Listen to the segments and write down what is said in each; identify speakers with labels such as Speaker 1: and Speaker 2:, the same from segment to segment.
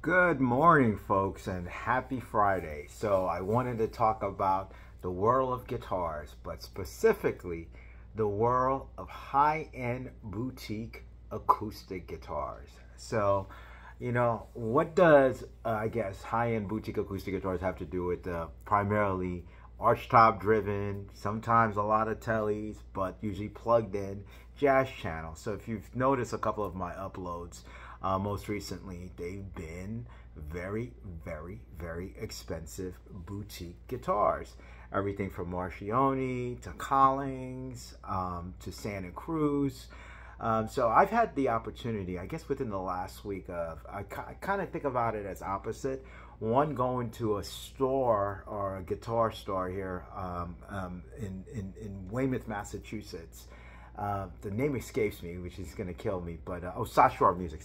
Speaker 1: Good morning, folks, and happy Friday. So, I wanted to talk about the world of guitars, but specifically the world of high-end boutique acoustic guitars. So, what does, I guess, high-end boutique acoustic guitars have to do with primarily archtop driven, sometimes a lot of tellies, but usually plugged in jazz channels? So, if you've noticed a couple of my uploads, most recently, they've been very, very, very expensive boutique guitars. Everything from Marchione to Collings to Santa Cruz. So I've had the opportunity, I guess within the last week I kind of think about it as opposite. One, going to a store or a guitar store here in Weymouth, Massachusetts. The name escapes me, which is going to kill me, but South Shore Music.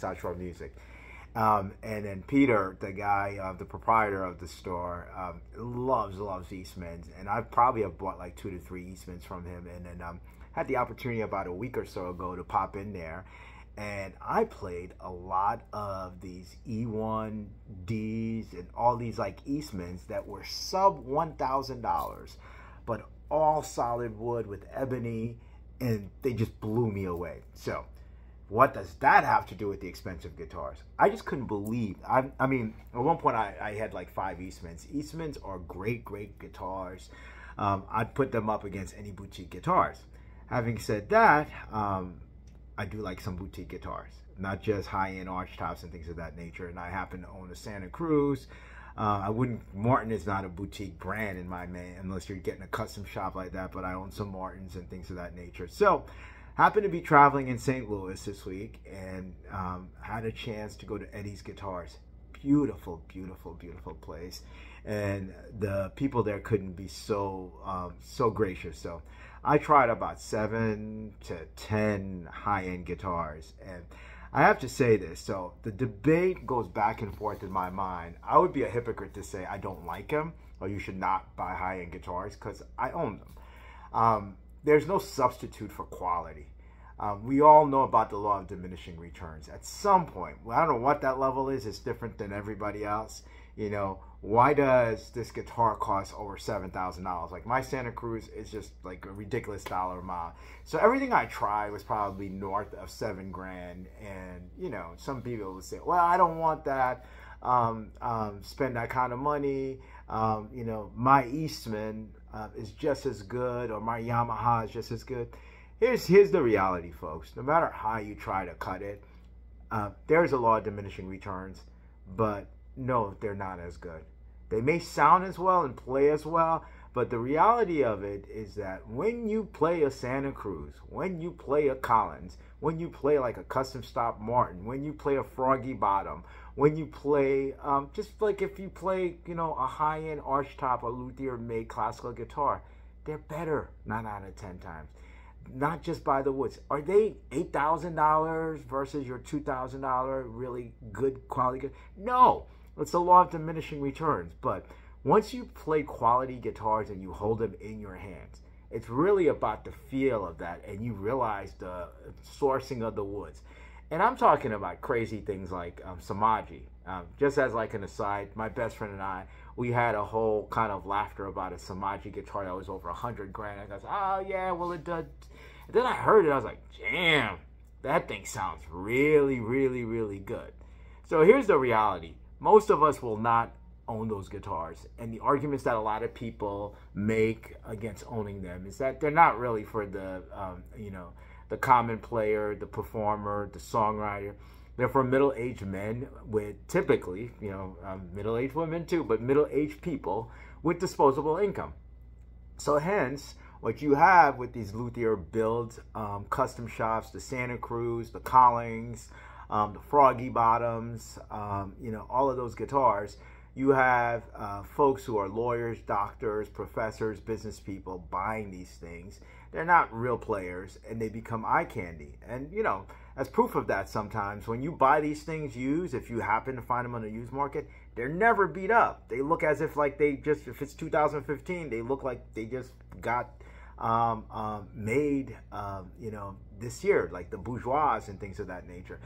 Speaker 1: And then Peter, the guy, the proprietor of the store, loves Eastmans, and I probably have bought like 2 to 3 Eastmans from him. And then had the opportunity about a week or so ago to pop in there, and I played a lot of these E1Ds and all these like Eastmans that were sub $1,000, but all solid wood with ebony. And they just blew me away. So what does that have to do with the expensive guitars? I just couldn't believe. I mean, at one point I had like 5 Eastmans. Eastmans are great guitars. I'd put them up against any boutique guitars. Having said that, I do like some boutique guitars, not just high-end archtops and things of that nature. And I happen to own a Santa Cruz. Martin is not a boutique brand in my man, unless you're getting a custom shop like that, but I own some Martins and things of that nature. So, happened to be traveling in St. Louis this week and had a chance to go to Eddie's Guitars. Beautiful, beautiful, beautiful place. And the people there couldn't be so gracious. So, I tried about 7 to 10 high-end guitars, and I have to say this, so the debate goes back and forth in my mind. I would be a hypocrite to say I don't like them or you should not buy high-end guitars, because I own them. There's no substitute for quality. We all know about the law of diminishing returns. At some point, I don't know what that level is, it's different than everybody else. Why does this guitar cost over $7,000? Like my Santa Cruz is just like a ridiculous dollar amount. So everything I tried was probably north of $7 grand. And some people would say, well, I don't want that. Spend that kind of money. My Eastman is just as good, or my Yamaha is just as good. Here's the reality, folks. No matter how you try to cut it, there's a law of diminishing returns, but no, they're not as good. They may sound as well and play as well, but the reality of it is that when you play a Santa Cruz, when you play a Collins, when you play like a custom stop Martin, when you play a Froggy Bottom, when you play, just like if you play, a high-end archtop or luthier-made classical guitar, they're better 9 out of 10 times. Not just by the woods. Are they $8,000 versus your $2,000 really good quality? No. It's the law of diminishing returns. But once you play quality guitars and you hold them in your hands, it's really about the feel of that, and you realize the sourcing of the woods. And I'm talking about crazy things like Samaji. Just as like an aside, my best friend and I, we had a whole kind of laughter about a Samaji guitar that was over 100 grand. I goes, oh yeah, well it does. And then I heard it, I was like, damn, that thing sounds really, really, really good. So here's the reality. Most of us will not own those guitars. And the arguments that a lot of people make against owning them is that they're not really for the, the common player, the performer, the songwriter. They're for middle-aged men with typically, middle-aged women too, but middle-aged people with disposable income. So hence, what you have with these luthier build custom shops, the Santa Cruz, the Collings, the Froggy Bottoms, all of those guitars, you have folks who are lawyers, doctors, professors, business people buying these things. They're not real players, and they become eye candy. And, as proof of that, sometimes when you buy these things used, if you happen to find them on the used market, they're never beat up. They look as if like if it's 2015, they look like they just got made, this year, like the bourgeois and things of that nature.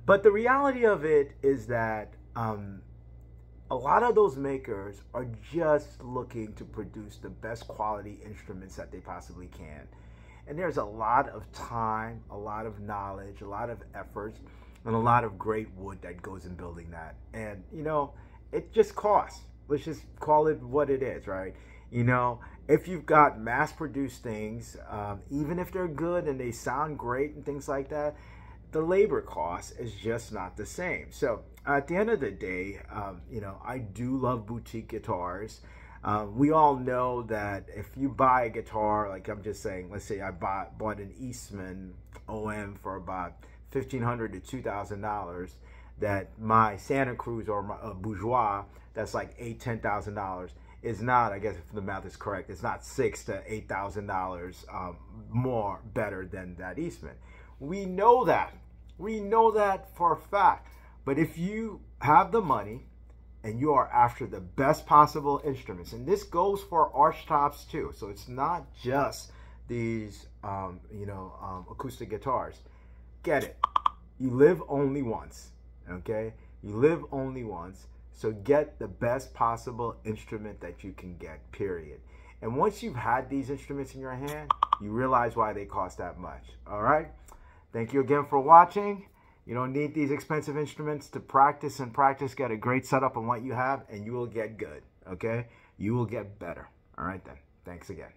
Speaker 1: But the reality of it is that a lot of those makers are just looking to produce the best quality instruments that they possibly can. And there's a lot of time, a lot of knowledge, a lot of effort, and a lot of great wood that goes in building that. And, you know, it just costs. Let's just call it what it is, right? You know, if you've got mass-produced things, even if they're good and they sound great and things like that, the labor cost is just not the same. So at the end of the day, you know, I do love boutique guitars. We all know that if you buy a guitar, like I'm just saying, let's say I bought an Eastman OM for about $1,500 to $2,000, that my Santa Cruz or my Bourgeois, that's like $8,000-$10,000, is not, I guess if the math is correct, it's not $6,000 to $8,000 more better than that Eastman. We know that. We know that for a fact. But if you have the money and you are after the best possible instruments, and this goes for arch tops too, so it's not just these, you know, acoustic guitars. Get it. You live only once, okay? You live only once, so get the best possible instrument that you can get, period. And once you've had these instruments in your hand, you realize why they cost that much, all right? Thank you again for watching. You don't need these expensive instruments to practice and practice. Get a great setup on what you have, and you will get good, okay? You will get better. All right, then. Thanks again.